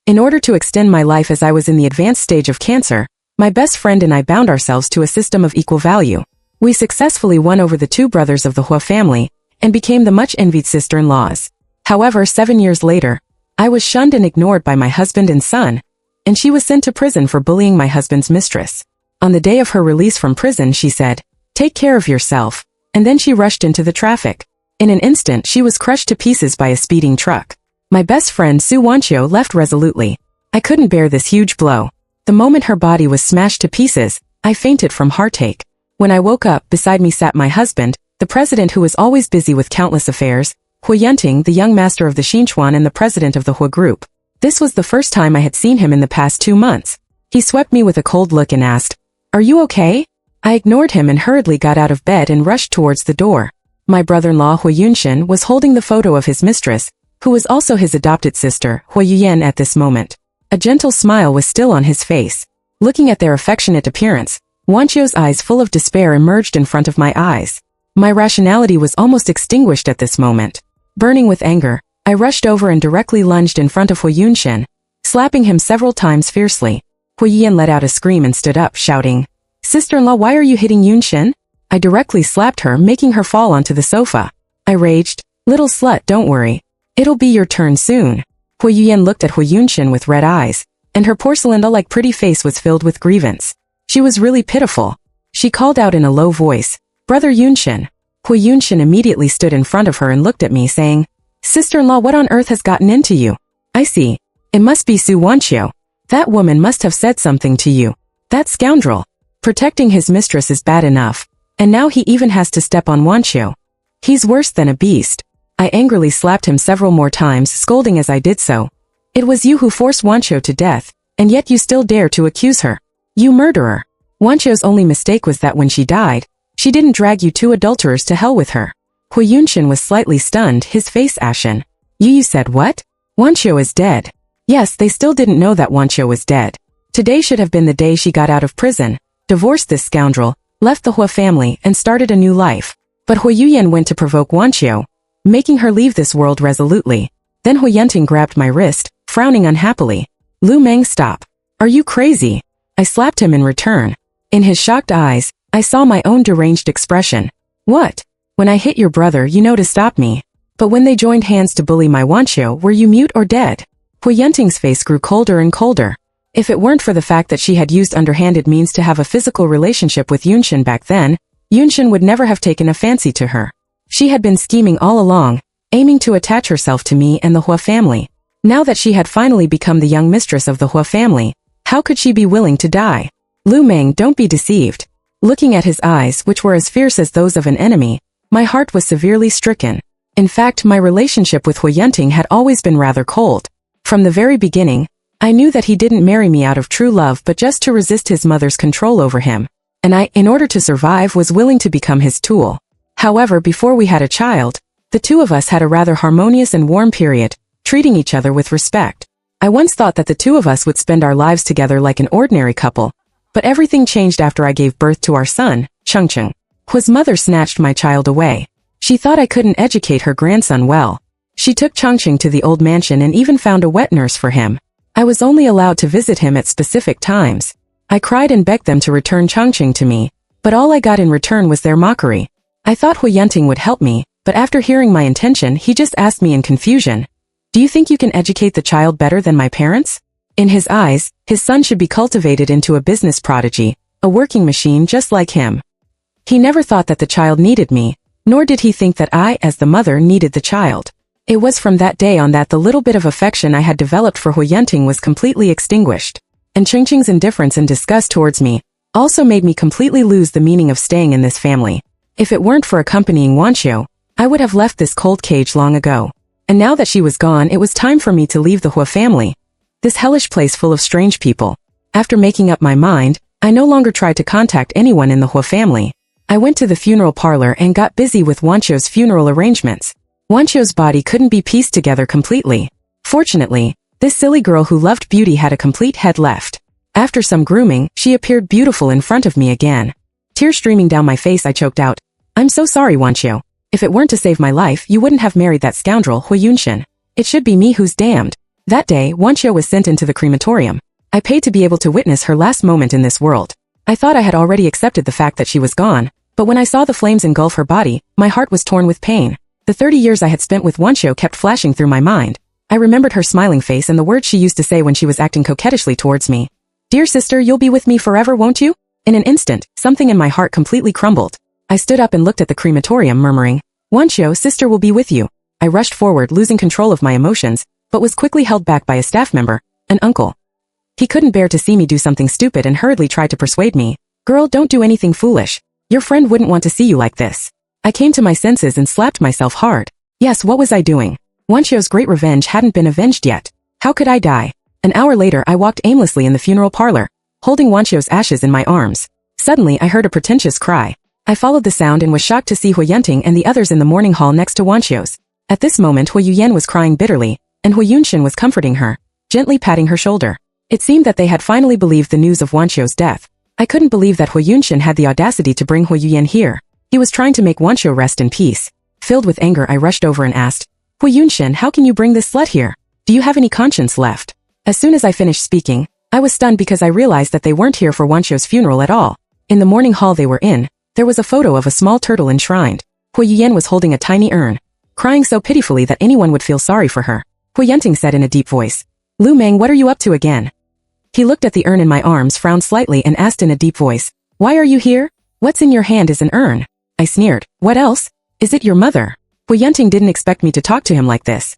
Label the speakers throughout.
Speaker 1: In order to extend my life as I was in the advanced stage of cancer, my best friend and I bound ourselves to a system of equal value. We successfully won over the two brothers of the Hua family and became the much-envied sister-in-laws. However, 7 years later, I was shunned and ignored by my husband and son, and she was sent to prison for bullying my husband's mistress. On the day of her release from prison, she said, "Take care of yourself," and then she rushed into the traffic. In an instant, she was crushed to pieces by a speeding truck. My best friend Su Wanqiu left resolutely. I couldn't bear this huge blow. The moment her body was smashed to pieces, I fainted from heartache. When I woke up, beside me sat my husband, the president who was always busy with countless affairs, Hu Yunting, the young master of the Xinchuan and the president of the Hua group. This was the first time I had seen him in the past 2 months. He swept me with a cold look and asked, "Are you okay?" I ignored him and hurriedly got out of bed and rushed towards the door. My brother-in-law Hu Yunshin was holding the photo of his mistress, who was also his adopted sister, Hu Yuyan, at this moment. A gentle smile was still on his face. Looking at their affectionate appearance, Wanqiu's eyes full of despair emerged in front of my eyes. My rationality was almost extinguished at this moment. Burning with anger, I rushed over and directly lunged in front of Hu Yunshin, slapping him several times fiercely. Hu Yuyan let out a scream and stood up, shouting, "Sister-in-law, why are you hitting Yunshin?" I directly slapped her, making her fall onto the sofa. I raged, "Little slut, don't worry. It'll be your turn soon." Hu Yuyan looked at Hu Yunshin with red eyes, and her porcelain-like pretty face was filled with grievance. She was really pitiful. She called out in a low voice, "Brother Yunshin." Hu Yunshin immediately stood in front of her and looked at me, saying, "Sister-in-law, what on earth has gotten into you?" "I see. It must be Su Wanqiu. That woman must have said something to you. That scoundrel. Protecting his mistress is bad enough, and now he even has to step on Wanqiu. He's worse than a beast." I angrily slapped him several more times, scolding as I did so. "It was you who forced Wanqiu to death, and yet you still dare to accuse her. You murderer. Wanqiu's only mistake was that when she died, she didn't drag you two adulterers to hell with her." Hu Yunshin was slightly stunned, his face ashen. You said what? Wanqiu is dead." Yes, they still didn't know that Wanqiu was dead. Today should have been the day she got out of prison, divorced this scoundrel, left the Hua family, and started a new life. But Hu Yuyan went to provoke Wanqiu, making her leave this world resolutely. Then Hu Yunting grabbed my wrist, frowning unhappily. "Lu Meng, stop. Are you crazy?" I slapped him in return. In his shocked eyes, I saw my own deranged expression. "What? When I hit your brother, you know to stop me. But when they joined hands to bully my Wanqiu, were you mute or dead?" Hu Yunting's face grew colder and colder. If it weren't for the fact that she had used underhanded means to have a physical relationship with Yunshin back then, Yunshin would never have taken a fancy to her. She had been scheming all along, aiming to attach herself to me and the Hua family. Now that she had finally become the young mistress of the Hua family, how could she be willing to die? "Lu Meng, don't be deceived." Looking at his eyes, which were as fierce as those of an enemy, my heart was severely stricken. In fact, my relationship with Hu Yunting had always been rather cold. From the very beginning, I knew that he didn't marry me out of true love but just to resist his mother's control over him. And I, in order to survive, was willing to become his tool. However, before we had a child, the two of us had a rather harmonious and warm period, treating each other with respect. I once thought that the two of us would spend our lives together like an ordinary couple, but everything changed after I gave birth to our son, Chengcheng. Hua's mother snatched my child away. She thought I couldn't educate her grandson well. She took Chengcheng to the old mansion and even found a wet nurse for him. I was only allowed to visit him at specific times. I cried and begged them to return Chengcheng to me, but all I got in return was their mockery. I thought Hu Yunting would help me, but after hearing my intention, he just asked me in confusion, "Do you think you can educate the child better than my parents?" In his eyes, his son should be cultivated into a business prodigy, a working machine just like him. He never thought that the child needed me, nor did he think that I, as the mother, needed the child. It was from that day on that the little bit of affection I had developed for Hu Yunting was completely extinguished. And Chengcheng's indifference and disgust towards me also made me completely lose the meaning of staying in this family. If it weren't for accompanying Wanqiu, I would have left this cold cage long ago. And now that she was gone, it was time for me to leave the Hua family. This hellish place full of strange people. After making up my mind, I no longer tried to contact anyone in the Hua family. I went to the funeral parlor and got busy with Wanqiu's funeral arrangements. Wanqiu's body couldn't be pieced together completely. Fortunately, this silly girl who loved beauty had a complete head left. After some grooming, she appeared beautiful in front of me again. Tears streaming down my face, I choked out, "I'm so sorry, Wanqiu. If it weren't to save my life, you wouldn't have married that scoundrel, Hu Yunshin. It should be me who's damned." That day, Wanqiu was sent into the crematorium. I paid to be able to witness her last moment in this world. I thought I had already accepted the fact that she was gone, but when I saw the flames engulf her body, my heart was torn with pain. The 30 years I had spent with Wanqiu kept flashing through my mind. I remembered her smiling face and the words she used to say when she was acting coquettishly towards me. "Dear sister, you'll be with me forever, won't you?" In an instant, something in my heart completely crumbled. I stood up and looked at the crematorium, murmuring, "Wanqiu, sister will be with you." I rushed forward, losing control of my emotions, but was quickly held back by a staff member, an uncle. He couldn't bear to see me do something stupid and hurriedly tried to persuade me. "Girl, don't do anything foolish. Your friend wouldn't want to see you like this." I came to my senses and slapped myself hard. Yes, what was I doing? Wanqiu's great revenge hadn't been avenged yet. How could I die? An hour later I walked aimlessly in the funeral parlor, holding Wanqiu's ashes in my arms. Suddenly I heard a pretentious cry. I followed the sound and was shocked to see Hu Yunting and the others in the mourning hall next to Wanqiu's. At this moment Hu Yuyan was crying bitterly, and Hu Yunshin was comforting her, gently patting her shoulder. It seemed that they had finally believed the news of Wanqiu's death. I couldn't believe that Hu Yunshin had the audacity to bring Hu Yuyan here. He was trying to make Wanqiu rest in peace. Filled with anger, I rushed over and asked, "Hu Yunshin, how can you bring this slut here? Do you have any conscience left?" As soon as I finished speaking, I was stunned because I realized that they weren't here for Wanqiu's funeral at all. In the mourning hall they were in, there was a photo of a small turtle enshrined. Hu Yuyan was holding a tiny urn, crying so pitifully that anyone would feel sorry for her. Hu Yunting said in a deep voice, "Lu Meng, what are you up to again?" He looked at the urn in my arms, frowned slightly and asked in a deep voice, "Why are you here? What's in your hand is an urn." I sneered, "What else? Is it your mother?" Hu Yunting didn't expect me to talk to him like this.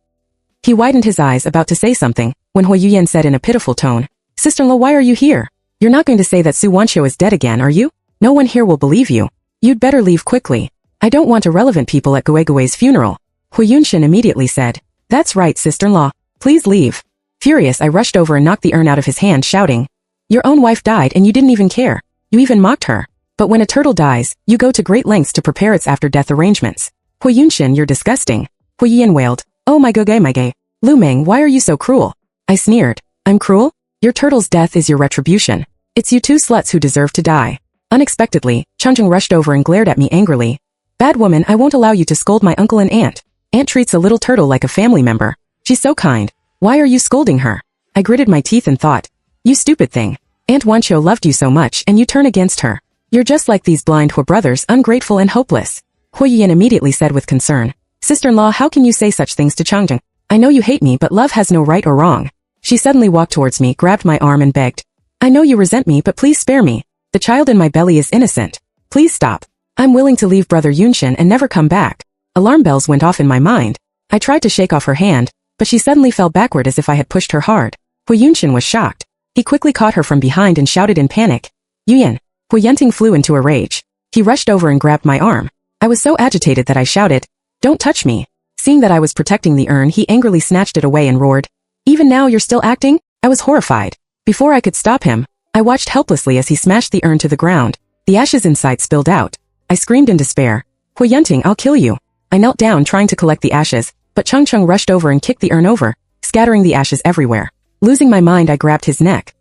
Speaker 1: He widened his eyes, about to say something, when Hu Yuyan said in a pitiful tone, "Sister-in-law, why are you here? You're not going to say that Su Wanqiu is dead again, are you? No one here will believe you. You'd better leave quickly. I don't want irrelevant people at Gui's funeral." Hu Yunshin immediately said, "That's right, sister-in-law. Please leave." Furious, I rushed over and knocked the urn out of his hand, shouting, "Your own wife died and you didn't even care. You even mocked her. But when a turtle dies, you go to great lengths to prepare its after-death arrangements. Hu Yunshin, you're disgusting." Hu Yuyan wailed, "Oh my gay. Lu Meng, why are you so cruel?" I sneered, "I'm cruel? Your turtle's death is your retribution. It's you two sluts who deserve to die." Unexpectedly, Changcheng rushed over and glared at me angrily. "Bad woman, I won't allow you to scold my uncle and aunt. Aunt treats a little turtle like a family member. She's so kind. Why are you scolding her?" I gritted my teeth and thought, "You stupid thing. Aunt Wanqiu loved you so much and you turn against her. You're just like these blind Hu brothers, ungrateful and hopeless." Hu Yuyan immediately said with concern, "Sister-in-law, how can you say such things to Changcheng? I know you hate me, but love has no right or wrong." She suddenly walked towards me, grabbed my arm and begged, "I know you resent me, but please spare me. The child in my belly is innocent. Please stop. I'm willing to leave brother Yunshin and never come back." Alarm bells went off in my mind. I tried to shake off her hand, but she suddenly fell backward as if I had pushed her hard. Hu Yunshin was shocked. He quickly caught her from behind and shouted in panic, "Yuyan!" Hu Yunting flew into a rage. He rushed over and grabbed my arm. I was so agitated that I shouted, "Don't touch me." Seeing that I was protecting the urn, he angrily snatched it away and roared, "Even now you're still acting?" I was horrified. Before I could stop him, I watched helplessly as he smashed the urn to the ground. The ashes inside spilled out. I screamed in despair, "Hu Yunting, I'll kill you." I knelt down trying to collect the ashes, but Changcheng rushed over and kicked the urn over, scattering the ashes everywhere. Losing my mind, I grabbed his neck.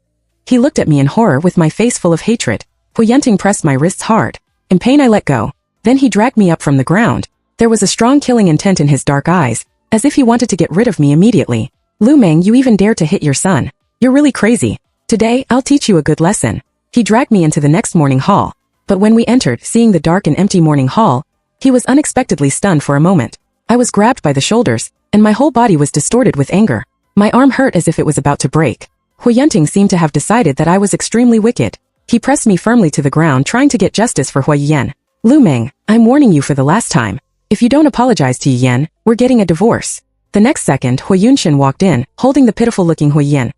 Speaker 1: He looked at me in horror with my face full of hatred. Hu Yunting pressed my wrists hard. In pain I let go. Then he dragged me up from the ground. There was a strong killing intent in his dark eyes, as if he wanted to get rid of me immediately. "Lu Meng, you even dare to hit your son. You're really crazy. Today, I'll teach you a good lesson." He dragged me into the next mourning hall. But when we entered, seeing the dark and empty mourning hall, he was unexpectedly stunned for a moment. I was grabbed by the shoulders, and my whole body was distorted with anger. My arm hurt as if it was about to break. Hu Yunting seemed to have decided that I was extremely wicked. He pressed me firmly to the ground, trying to get justice for Hu Yuyan. "Lu Meng, I'm warning you for the last time. If you don't apologize to Yuyan, we're getting a divorce." The next second, Hu Yunshin walked in, holding the pitiful-looking Hu Yuyan.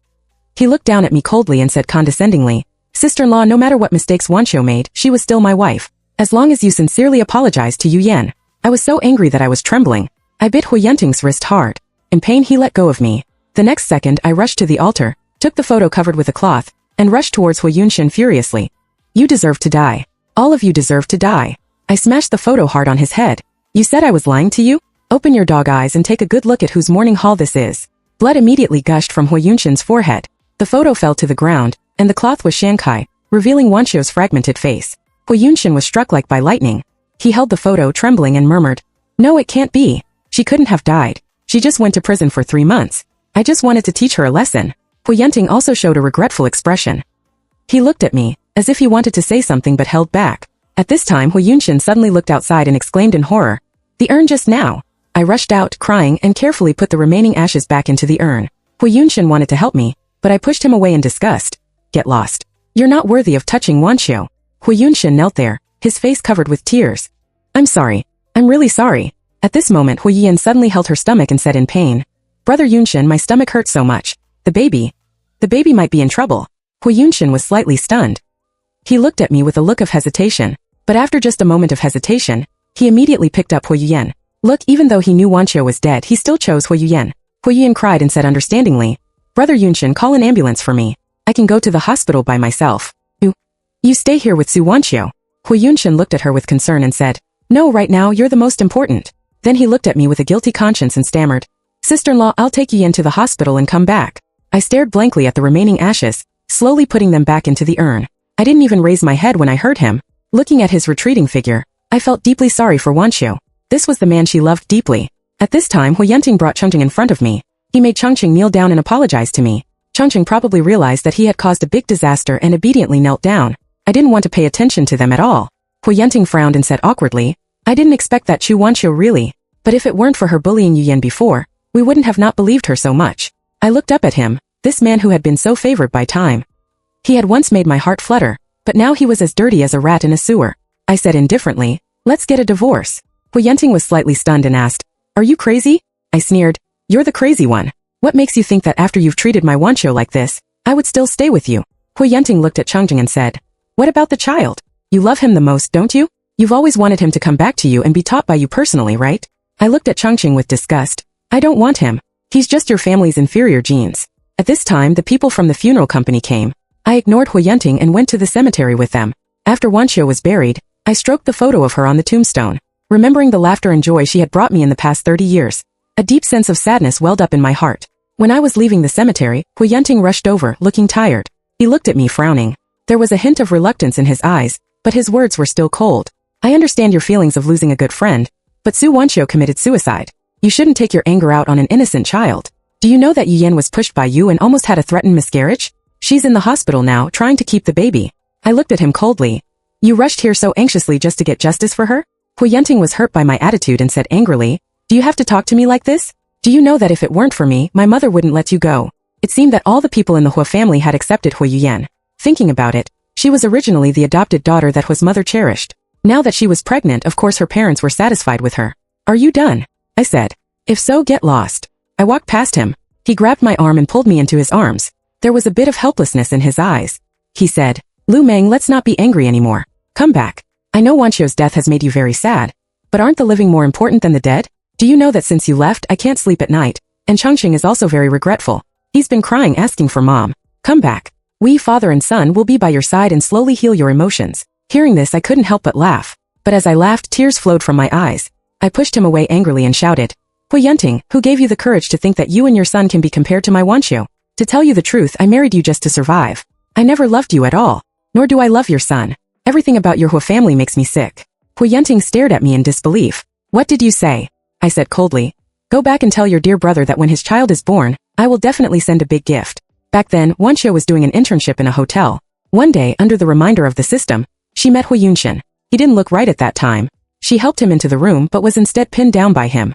Speaker 1: He looked down at me coldly and said condescendingly, "Sister-in-law, no matter what mistakes Wanqiu made, she was still my wife. As long as you sincerely apologize to Yuyan." I was so angry that I was trembling. I bit Hu Yunting's wrist hard. In pain, he let go of me. The next second, I rushed to the altar, took the photo covered with a cloth, and rushed towards Hu Yunshin furiously. "You deserve to die. All of you deserve to die." I smashed the photo hard on his head. "You said I was lying to you? Open your dog eyes and take a good look at whose mourning hall this is." Blood immediately gushed from Hu Yunshin's forehead. The photo fell to the ground, and the cloth was Shankai, revealing Wanqiu's fragmented face. Hu Yunshin was struck like by lightning. He held the photo trembling and murmured, "No, it can't be. She couldn't have died. She just went to prison for 3 months." I just wanted to teach her a lesson. Hu Yanting also showed a regretful expression. He looked at me, as if he wanted to say something but held back. At this time Hu Yunshin suddenly looked outside and exclaimed in horror, "The urn just now!" I rushed out, crying, and carefully put the remaining ashes back into the urn. Hu Yunshin wanted to help me, but I pushed him away in disgust. "Get lost. You're not worthy of touching Wanqiu." Hu Yunshin knelt there, his face covered with tears. "I'm sorry. I'm really sorry." At this moment Hu Yian suddenly held her stomach and said in pain, "Brother Yunshin, my stomach hurts so much. The baby might be in trouble." Hu Yunshin was slightly stunned. He looked at me with a look of hesitation, but after just a moment of hesitation, he immediately picked up Hu Yuyan. Look, even though he knew Wanqiu was dead, he still chose Hu Yuyan. Hu Yuyan cried and said understandingly, "Brother Yunshin, call an ambulance for me. I can go to the hospital by myself." You stay here with Su Wanqiu." Hu Yunshin looked at her with concern and said, "No, right now you're the most important." Then he looked at me with a guilty conscience and stammered, "Sister-in-law, I'll take Yuyan to the hospital and come back." I stared blankly at the remaining ashes, slowly putting them back into the urn. I didn't even raise my head when I heard him. Looking at his retreating figure, I felt deeply sorry for Wanqiu. This was the man she loved deeply. At this time Hu Yanting brought Chengqing in front of me. He made Chengqing kneel down and apologize to me. Chengqing probably realized that he had caused a big disaster and obediently knelt down. I didn't want to pay attention to them at all. Hu Yanting frowned and said awkwardly, "I didn't expect that Chu Wanqiu really. But if it weren't for her bullying Yuyan before, we wouldn't have not believed her so much." I looked up at him, this man who had been so favored by time. He had once made my heart flutter, but now he was as dirty as a rat in a sewer. I said indifferently, "Let's get a divorce." Hu Yanting was slightly stunned and asked, "Are you crazy?" I sneered, "You're the crazy one. What makes you think that after you've treated my Wanqiu like this, I would still stay with you?" Hu Yanting looked at Chengqing and said, "What about the child? You love him the most, don't you? You've always wanted him to come back to you and be taught by you personally, right?" I looked at Chengqing with disgust. "I don't want him. He's just your family's inferior genes." At this time the people from the funeral company came. I ignored Hu Yanting and went to the cemetery with them. After Wanqiu was buried, I stroked the photo of her on the tombstone, remembering the laughter and joy she had brought me in the past 30 years. A deep sense of sadness welled up in my heart. When I was leaving the cemetery, Hu Yanting rushed over, looking tired. He looked at me frowning. There was a hint of reluctance in his eyes, but his words were still cold. "I understand your feelings of losing a good friend, but Su Wanqiu committed suicide. You shouldn't take your anger out on an innocent child. Do you know that Yuyan was pushed by you and almost had a threatened miscarriage? She's in the hospital now, trying to keep the baby." I looked at him coldly. "You rushed here so anxiously just to get justice for her?" Hu Yanting was hurt by my attitude and said angrily, "Do you have to talk to me like this? Do you know that if it weren't for me, my mother wouldn't let you go?" It seemed that all the people in the Hua family had accepted Hu Yuyan. Thinking about it, she was originally the adopted daughter that Hua's mother cherished. Now that she was pregnant, of course her parents were satisfied with her. "Are you done?" I said. "If so, get lost." I walked past him. He grabbed my arm and pulled me into his arms. There was a bit of helplessness in his eyes. He said, "Lu Meng, let's not be angry anymore. Come back. I know Wanqiu's death has made you very sad, but aren't the living more important than the dead? Do you know that since you left, I can't sleep at night, and Chengqing is also very regretful. He's been crying asking for mom. Come back. We, father and son, will be by your side and slowly heal your emotions." Hearing this, I couldn't help but laugh. But as I laughed, tears flowed from my eyes. I pushed him away angrily and shouted, "Hu Yanting, who gave you the courage to think that you and your son can be compared to my Wanqiu? To tell you the truth, I married you just to survive. I never loved you at all. Nor do I love your son. Everything about your Hua family makes me sick." Hu Yanting stared at me in disbelief. "What did you say?" I said coldly. "Go back and tell your dear brother that when his child is born, I will definitely send a big gift." Back then, Wanqiu was doing an internship in a hotel. One day, under the reminder of the system, she met Hu Yunshin. He didn't look right at that time. She helped him into the room but was instead pinned down by him.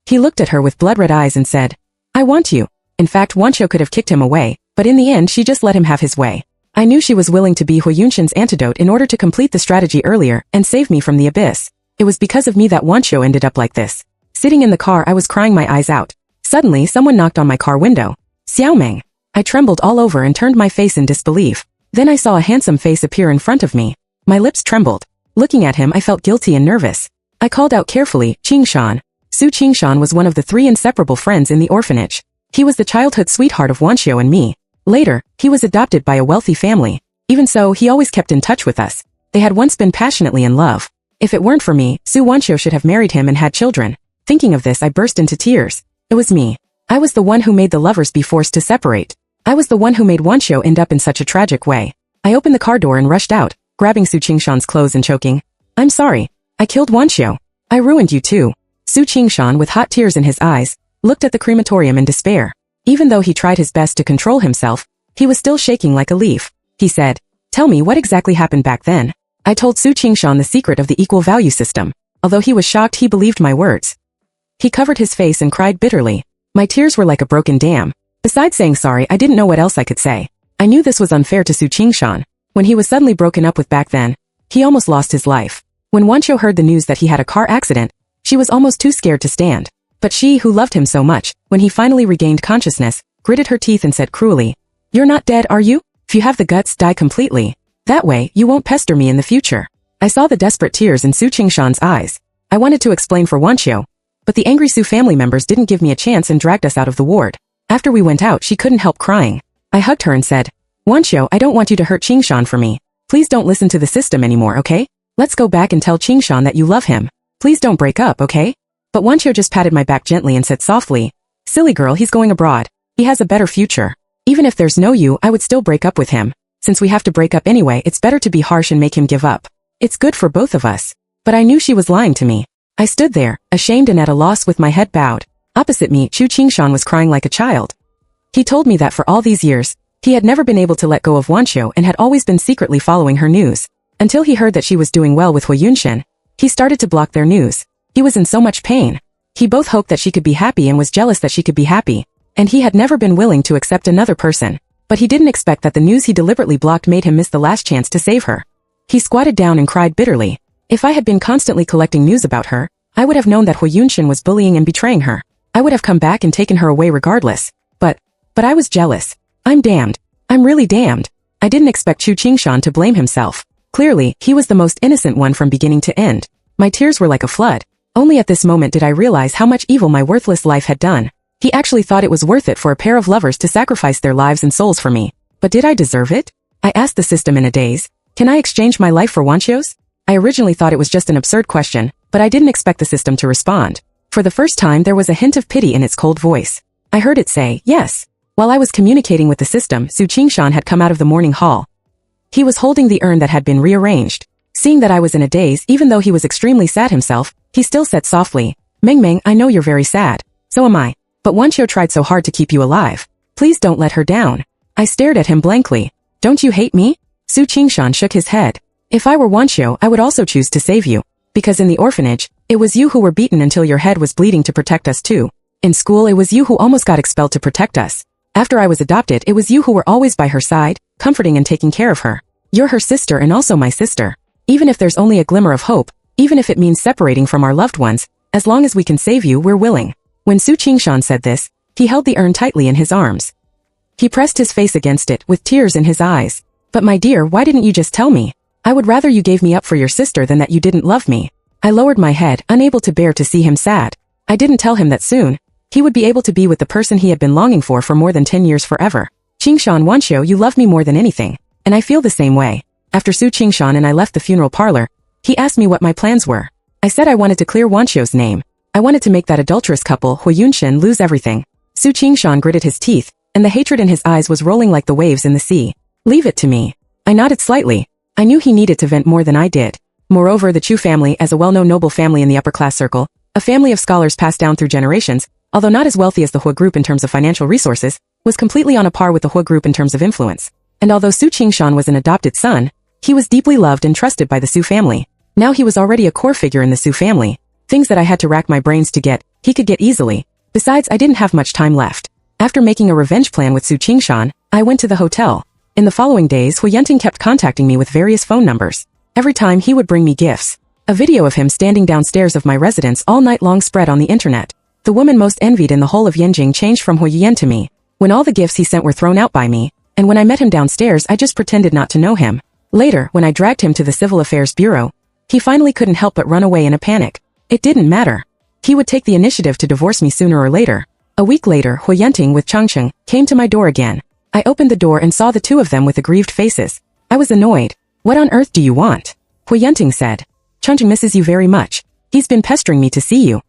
Speaker 1: He looked at her with blood-red eyes and said, "I want you." In fact, Wanqiu could have kicked him away, but in the end she just let him have his way. I knew she was willing to be Hu Yunshin's antidote in order to complete the strategy earlier and save me from the abyss. It was because of me that Wanqiu ended up like this. Sitting in the car, I was crying my eyes out. Suddenly, someone knocked on my car window. Xiaomeng. I trembled all over and turned my face in disbelief. Then I saw a handsome face appear in front of me. My lips trembled. Looking at him, I felt guilty and nervous. I called out carefully, "Qingshan." Su Qingshan was one of the 3 inseparable friends in the orphanage. He was the childhood sweetheart of Wanqiu and me. Later, he was adopted by a wealthy family. Even so, he always kept in touch with us. They had once been passionately in love. If it weren't for me, Su Wanqiu should have married him and had children. Thinking of this, I burst into tears. It was me. I was the one who made the lovers be forced to separate. I was the one who made Wanqiu end up in such a tragic way. I opened the car door and rushed out, grabbing Su Qingshan's clothes and choking, "I'm sorry. I killed Wanqiu. I ruined you too." Su Qingshan, with hot tears in his eyes, looked at the crematorium in despair. Even though he tried his best to control himself, he was still shaking like a leaf. He said, "Tell me what exactly happened back then." I told Su Qingshan the secret of the equal value system. Although he was shocked, he believed my words. He covered his face and cried bitterly. My tears were like a broken dam. Besides saying sorry, I didn't know what else I could say. I knew this was unfair to Su Qingshan. When he was suddenly broken up with back then, he almost lost his life. When Wanqiu heard the news that he had a car accident, she was almost too scared to stand. But she, who loved him so much, when he finally regained consciousness, gritted her teeth and said cruelly, "You're not dead, are you? If you have the guts, die completely. That way, you won't pester me in the future." I saw the desperate tears in Su Qingshan's eyes. I wanted to explain for Wanqiu, but the angry Su family members didn't give me a chance and dragged us out of the ward. After we went out, she couldn't help crying. I hugged her and said, "Wanqiu, I don't want you to hurt Qingshan for me. Please don't listen to the system anymore, okay? Let's go back and tell Qingshan that you love him. Please don't break up, okay?" But Wanqiu just patted my back gently and said softly, "Silly girl, he's going abroad. He has a better future. Even if there's no you, I would still break up with him. Since we have to break up anyway, it's better to be harsh and make him give up. It's good for both of us." But I knew she was lying to me. I stood there, ashamed and at a loss with my head bowed. Opposite me, Chu Qingshan was crying like a child. He told me that for all these years, he had never been able to let go of Wanqiu and had always been secretly following her news. Until he heard that she was doing well with Huayunshen, he started to block their news. He was in so much pain. He both hoped that she could be happy and was jealous that she could be happy. And he had never been willing to accept another person. But he didn't expect that the news he deliberately blocked made him miss the last chance to save her. He squatted down and cried bitterly. If I had been constantly collecting news about her, I would have known that Huayunshen was bullying and betraying her. I would have come back and taken her away regardless. But I was jealous. I'm damned. I'm really damned. I didn't expect Chu Qingshan to blame himself. Clearly, he was the most innocent one from beginning to end. My tears were like a flood. Only at this moment did I realize how much evil my worthless life had done. He actually thought it was worth it for a pair of lovers to sacrifice their lives and souls for me. But did I deserve it? I asked the system in a daze. Can I exchange my life for Wanqiu's? I originally thought it was just an absurd question, but I didn't expect the system to respond. For the first time, there was a hint of pity in its cold voice. I heard it say, yes. While I was communicating with the system, Su Qingshan had come out of the morning hall. He was holding the urn that had been rearranged. Seeing that I was in a daze, even though he was extremely sad himself, he still said softly, "Meng, I know you're very sad. So am I. But Wanqiu tried so hard to keep you alive. Please don't let her down." I stared at him blankly. "Don't you hate me?" Su Qingshan shook his head. "If I were Wanqiu, I would also choose to save you. Because in the orphanage, it was you who were beaten until your head was bleeding to protect us too. In school, it was you who almost got expelled to protect us. After I was adopted, it was you who were always by her side, comforting and taking care of her. You're her sister and also my sister. Even if there's only a glimmer of hope, even if it means separating from our loved ones, as long as we can save you, we're willing." When Su Qingshan said this, he held the urn tightly in his arms. He pressed his face against it, with tears in his eyes. "But my dear, why didn't you just tell me? I would rather you gave me up for your sister than that you didn't love me." I lowered my head, unable to bear to see him sad. I didn't tell him that soon he would be able to be with the person he had been longing for more than 10 years forever. "Qingshan, Wanqiu, you love me more than anything. And I feel the same way." After Su Qingshan and I left the funeral parlor, he asked me what my plans were. I said I wanted to clear Wanqiu's name. I wanted to make that adulterous couple, Huayunshen, lose everything. Su Qingshan gritted his teeth, and the hatred in his eyes was rolling like the waves in the sea. "Leave it to me." I nodded slightly. I knew he needed to vent more than I did. Moreover, the Chu family, as a well-known noble family in the upper-class circle, a family of scholars passed down through generations, although not as wealthy as the Hua group in terms of financial resources, was completely on a par with the Hua group in terms of influence. And although Su Qingshan was an adopted son, he was deeply loved and trusted by the Su family. Now he was already a core figure in the Su family. Things that I had to rack my brains to get, he could get easily. Besides, I didn't have much time left. After making a revenge plan with Su Qingshan, I went to the hotel. In the following days, Huayunting kept contacting me with various phone numbers. Every time he would bring me gifts. A video of him standing downstairs of my residence all night long spread on the internet. The woman most envied in the whole of Yanjing changed from Huayuan to me. When all the gifts he sent were thrown out by me, and when I met him downstairs, I just pretended not to know him. Later, when I dragged him to the Civil Affairs Bureau, he finally couldn't help but run away in a panic. It didn't matter. He would take the initiative to divorce me sooner or later. A week later, Huayunting with Changcheng came to my door again. I opened the door and saw the two of them with aggrieved faces. I was annoyed. "What on earth do you want?" Huayunting said. "Changcheng misses you very much. He's been pestering me to see you.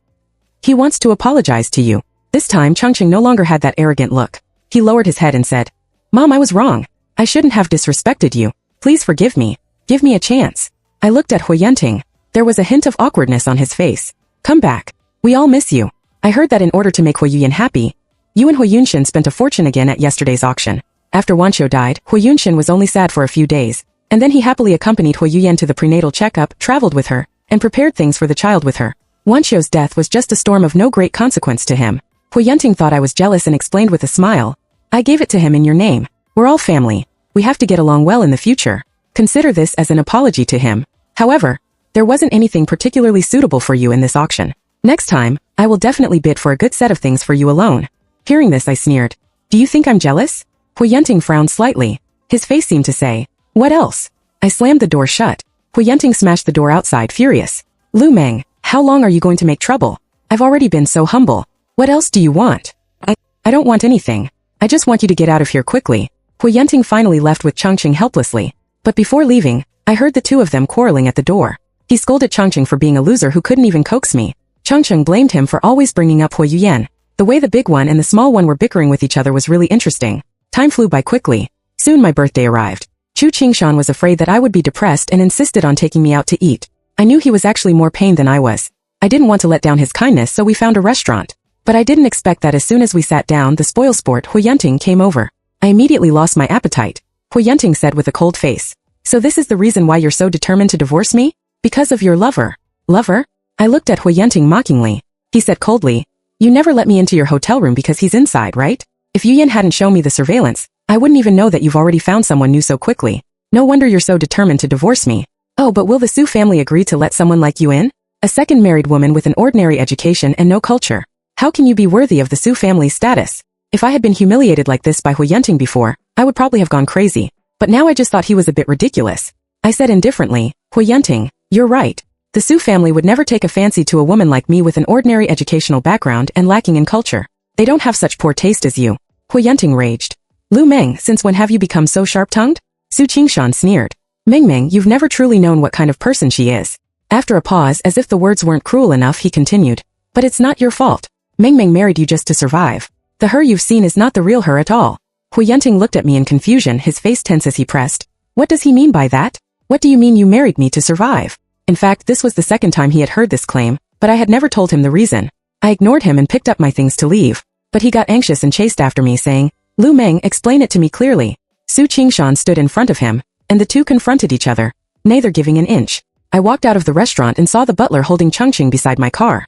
Speaker 1: He wants to apologize to you." This time, Changcheng no longer had that arrogant look. He lowered his head and said, "Mom, I was wrong. I shouldn't have disrespected you. Please forgive me. Give me a chance." I looked at Huayunting. There was a hint of awkwardness on his face. "Come back. We all miss you. I heard that in order to make Huayuyan happy, You and Hu Yunshin spent a fortune again at yesterday's auction. After Wanqiu died, Hu Yunshin was only sad for a few days, and then he happily accompanied Hu Yuyan to the prenatal checkup, traveled with her, and prepared things for the child with her. Wanqiu's death was just a storm of no great consequence to him. Hu Yunting thought I was jealous and explained with a smile. I gave it to him in your name. We're all family. We have to get along well in the future. Consider this as an apology to him. However, there wasn't anything particularly suitable for you in this auction. Next time, I will definitely bid for a good set of things for you alone. Hearing this, I sneered. Do you think I'm jealous? Hu Yunting frowned slightly. His face seemed to say, what else? I slammed the door shut. Hu Yunting smashed the door outside, furious. Lu Meng, how long are you going to make trouble? I've already been so humble. What else do you want? I don't want anything. I just want you to get out of here quickly. Hu Yunting finally left with Changqing helplessly. But before leaving, I heard the two of them quarreling at the door. He scolded Changqing for being a loser who couldn't even coax me. Changqing blamed him for always bringing up Hu Yuyan. The way the big one and the small one were bickering with each other was really interesting. Time flew by quickly. Soon my birthday arrived. Chu Qingshan was afraid that I would be depressed and insisted on taking me out to eat. I knew he was actually more pained than I was. I didn't want to let down his kindness, so we found a restaurant. But I didn't expect that as soon as we sat down, the spoilsport Hu Yunting came over. I immediately lost my appetite. Hu Yunting said with a cold face. So this is the reason why you're so determined to divorce me? Because of your lover. Lover? I looked at Hu Yunting mockingly. He said coldly, you never let me into your hotel room because he's inside, right? If Yuyan hadn't shown me the surveillance, I wouldn't even know that you've already found someone new so quickly. No wonder you're so determined to divorce me. Oh, but will the Su family agree to let someone like you in? A second married woman with an ordinary education and no culture. How can you be worthy of the Su family's status? If I had been humiliated like this by Hu Yunting before, I would probably have gone crazy. But now I just thought he was a bit ridiculous. I said indifferently, Hu Yunting, you're right. The Su family would never take a fancy to a woman like me with an ordinary educational background and lacking in culture. They don't have such poor taste as you. Hu Yunting raged. Lu Meng, since when have you become so sharp-tongued? Su Qingshan sneered. Meng, you've never truly known what kind of person she is. After a pause, as if the words weren't cruel enough, he continued. But it's not your fault. Meng married you just to survive. The her you've seen is not the real her at all. Hu Yunting looked at me in confusion, his face tense as he pressed. What does he mean by that? What do you mean you married me to survive? In fact, this was the second time he had heard this claim, but I had never told him the reason. I ignored him and picked up my things to leave. But he got anxious and chased after me, saying, Lu Meng, explain it to me clearly. Su Qingshan stood in front of him, and the two confronted each other, neither giving an inch. I walked out of the restaurant and saw the butler holding Changqing beside my car.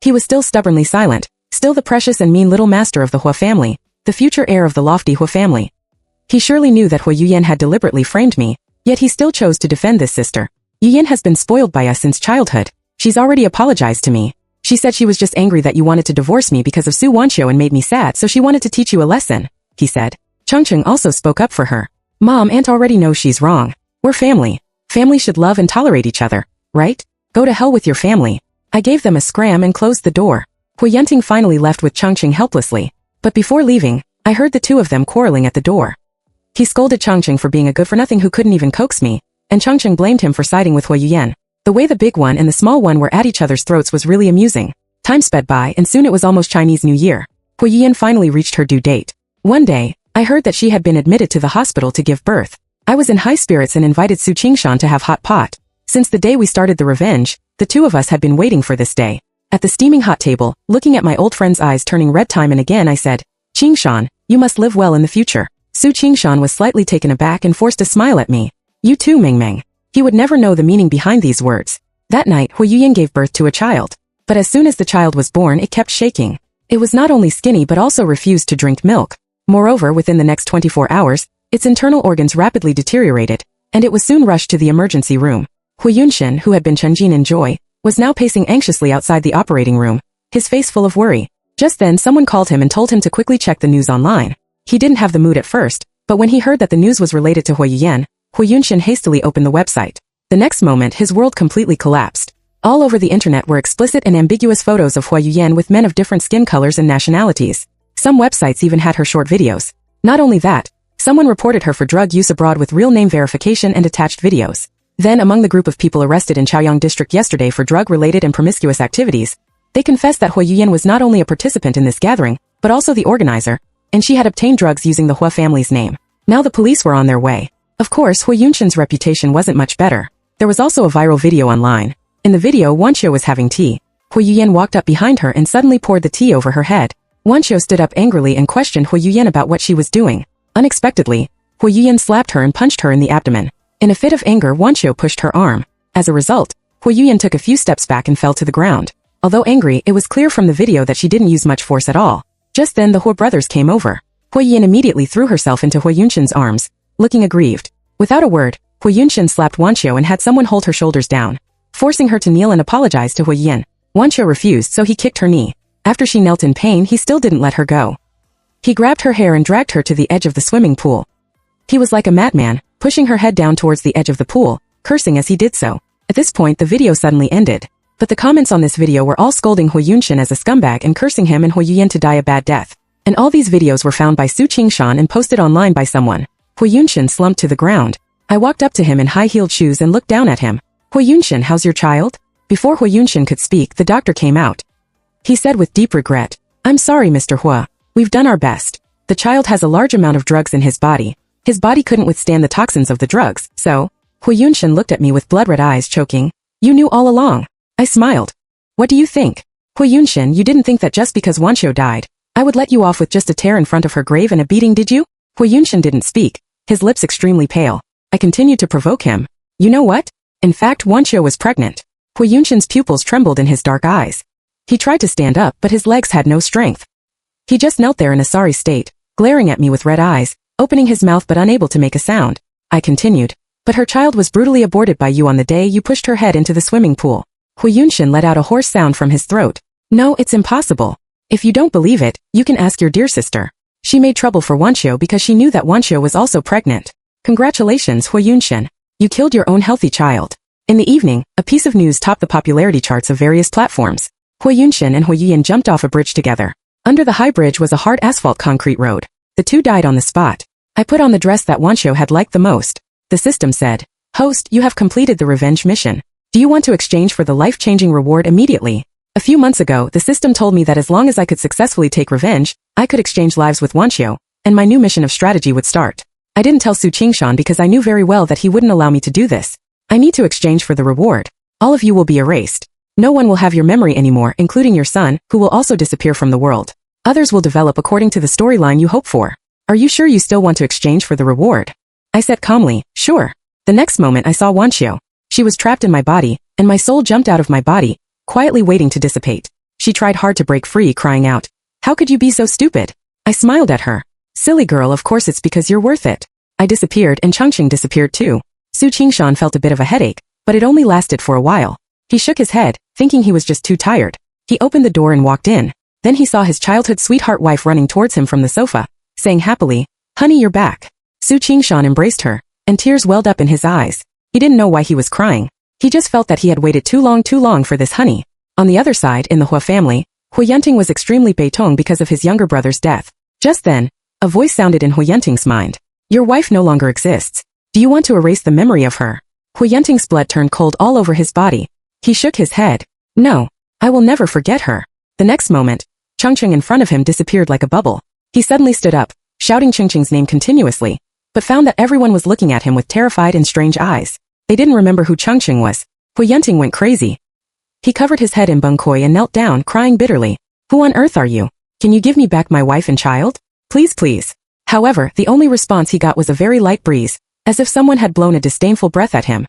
Speaker 1: He was still stubbornly silent, still the precious and mean little master of the Hua family, the future heir of the lofty Hua family. He surely knew that Hu Yuyan had deliberately framed me, yet he still chose to defend this sister. Yuyan has been spoiled by us since childhood. She's already apologized to me. She said she was just angry that you wanted to divorce me because of Su Wanqiu and made me sad, so she wanted to teach you a lesson, he said. Changqing also spoke up for her. Mom, Aunt already knows she's wrong. We're family. Family should love and tolerate each other, right? Go to hell with your family. I gave them a scram and closed the door. Hu Yunting finally left with Changqing helplessly. But before leaving, I heard the two of them quarreling at the door. He scolded Changqing for being a good-for-nothing who couldn't even coax me, and Changqing blamed him for siding with Hu Yuyan. The way the big one and the small one were at each other's throats was really amusing. Time sped by and soon it was almost Chinese New Year. Hu Yuyan finally reached her due date. One day, I heard that she had been admitted to the hospital to give birth. I was in high spirits and invited Su Qingshan to have hot pot. Since the day we started the revenge, the two of us had been waiting for this day. At the steaming hot table, looking at my old friend's eyes turning red time and again, I said, Qingshan, you must live well in the future. Su Qingshan was slightly taken aback and forced a smile at me. You too, Meng. He would never know the meaning behind these words. That night, Hu Yuyan gave birth to a child. But as soon as the child was born, it kept shaking. It was not only skinny but also refused to drink milk. Moreover, within the next 24 hours, its internal organs rapidly deteriorated, and it was soon rushed to the emergency room. Hu Yunshin, who had been Chunjin in joy, was now pacing anxiously outside the operating room, his face full of worry. Just then someone called him and told him to quickly check the news online. He didn't have the mood at first, but when he heard that the news was related to Hu Yuyan, Hu Yunshin hastily opened the website. The next moment his world completely collapsed. All over the internet were explicit and ambiguous photos of Hu Yuyan with men of different skin colors and nationalities. Some websites even had her short videos. Not only that, someone reported her for drug use abroad with real name verification and attached videos. Then among the group of people arrested in Chaoyang district yesterday for drug-related and promiscuous activities, they confessed that Hu Yuyan was not only a participant in this gathering, but also the organizer, and she had obtained drugs using the Hua family's name. Now the police were on their way. Of course, Hu Yunshin's reputation wasn't much better. There was also a viral video online. In the video, Wanqiu was having tea. Hu Yuyan walked up behind her and suddenly poured the tea over her head. Wanqiu stood up angrily and questioned Hu Yuyan about what she was doing. Unexpectedly, Hu Yuyan slapped her and punched her in the abdomen. In a fit of anger, Wanqiu pushed her arm. As a result, Hu Yuyan took a few steps back and fell to the ground. Although angry, it was clear from the video that she didn't use much force at all. Just then the Hu brothers came over. Hu Yuyan immediately threw herself into Hu Yunshin's arms, looking aggrieved. Without a word, Hu Yunshin slapped Wanqiu and had someone hold her shoulders down, forcing her to kneel and apologize to Hu Yuyan. Wanqiu refused, so he kicked her knee. After she knelt in pain, he still didn't let her go. He grabbed her hair and dragged her to the edge of the swimming pool. He was like a madman, pushing her head down towards the edge of the pool, cursing as he did so. At this point, the video suddenly ended. But the comments on this video were all scolding Hu Yunshin as a scumbag and cursing him and Hu Yuyan to die a bad death. And all these videos were found by Su Qingshan and posted online by someone. Hu Yunshin slumped to the ground. I walked up to him in high-heeled shoes and looked down at him. Hu Yunshin, how's your child? Before Hu Yunshin could speak, the doctor came out. He said with deep regret, I'm sorry, Mr. Hua. We've done our best. The child has a large amount of drugs in his body. His body couldn't withstand the toxins of the drugs, so... Hu Yunshin looked at me with blood-red eyes, choking. You knew all along. I smiled. What do you think? Hu Yunshin, you didn't think that just because Wanqiu died, I would let you off with just a tear in front of her grave and a beating, did you? Hu Yunshin didn't speak, his lips extremely pale. I continued to provoke him. You know what? In fact, Wanqiu was pregnant. Hu Yunshin's pupils trembled in his dark eyes. He tried to stand up, but his legs had no strength. He just knelt there in a sorry state, glaring at me with red eyes, opening his mouth but unable to make a sound. I continued. But her child was brutally aborted by you on the day you pushed her head into the swimming pool. Hu Yunshin let out a hoarse sound from his throat. No, it's impossible. If you don't believe it, you can ask your dear sister. She made trouble for Wanqiu because she knew that Wanqiu was also pregnant. Congratulations, Hu Yunshin. You killed your own healthy child. In the evening, a piece of news topped the popularity charts of various platforms. Hu Yunshin and Hu Yuyan jumped off a bridge together. Under the high bridge was a hard asphalt concrete road. The two died on the spot. I put on the dress that Wanqiu had liked the most. The system said, Host, you have completed the revenge mission. Do you want to exchange for the life-changing reward immediately? A few months ago, the system told me that as long as I could successfully take revenge, I could exchange lives with Wanqiu, and my new mission of strategy would start. I didn't tell Su Qingshan because I knew very well that he wouldn't allow me to do this. I need to exchange for the reward. All of you will be erased. No one will have your memory anymore, including your son, who will also disappear from the world. Others will develop according to the storyline you hope for. Are you sure you still want to exchange for the reward? I said calmly, sure. The next moment I saw Wanqiu. She was trapped in my body, and my soul jumped out of my body, quietly waiting to dissipate. She tried hard to break free, crying out, How could you be so stupid? I smiled at her. Silly girl, of course it's because you're worth it. I disappeared and Changqing disappeared too. Su Qingshan felt a bit of a headache, but it only lasted for a while. He shook his head, thinking he was just too tired. He opened the door and walked in. Then he saw his childhood sweetheart wife running towards him from the sofa, saying happily, Honey, you're back. Su Qingshan embraced her, and tears welled up in his eyes. He didn't know why he was crying. He just felt that he had waited too long for this honey. On the other side, in the Hua family, Hu Yunting was extremely beitong because of his younger brother's death. Just then, a voice sounded in Hu Yunting's mind. Your wife no longer exists. Do you want to erase the memory of her? Hu Yunting's blood turned cold all over his body. He shook his head. No, I will never forget her. The next moment, Changqing in front of him disappeared like a bubble. He suddenly stood up, shouting Changqing's name continuously, but found that everyone was looking at him with terrified and strange eyes. They didn't remember who Changqing was. Hu Yunting went crazy. He covered his head in bengkoi and knelt down, crying bitterly. Who on earth are you? Can you give me back my wife and child? Please, please. However, the only response he got was a very light breeze, as if someone had blown a disdainful breath at him.